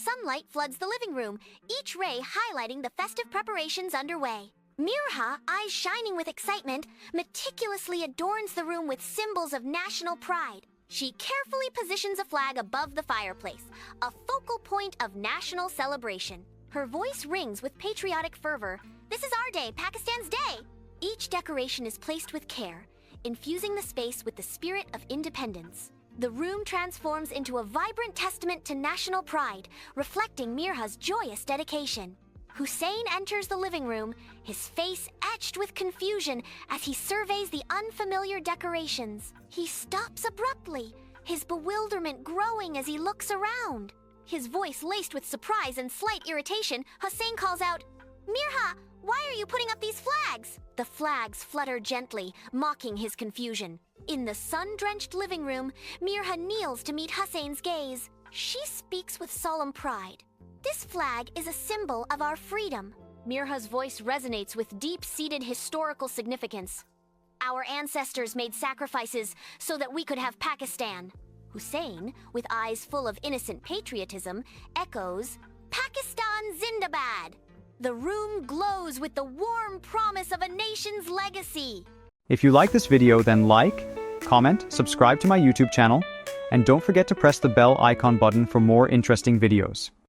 Sunlight floods the living room, each ray highlighting the festive preparations underway. Mirha, eyes shining with excitement, meticulously adorns the room with symbols of national pride. She carefully positions a flag above the fireplace, a focal point of national celebration. Her voice rings with patriotic fervor. "This is our day, Pakistan's day!" Each decoration is placed with care, infusing the space with the spirit of independence. The room transforms into a vibrant testament to national pride, reflecting Mirha's joyous dedication. Hussein enters the living room, his face etched with confusion as he surveys the unfamiliar decorations. He stops abruptly, his bewilderment growing as he looks around. His voice laced with surprise and slight irritation, Hussein calls out, "Mirha, why are you putting up these flags?" The flags flutter gently, mocking his confusion. In the sun-drenched living room, Mirha kneels to meet Hussein's gaze. She speaks with solemn pride. "This flag is a symbol of our freedom." Mirha's voice resonates with deep-seated historical significance. "Our ancestors made sacrifices so that we could have Pakistan." Hussein, with eyes full of innocent patriotism, echoes, "Pakistan Zindabad." The room glows with the warm promise of a nation's legacy. If you like this video, then like, comment, subscribe to my YouTube channel, and don't forget to press the bell icon button for more interesting videos.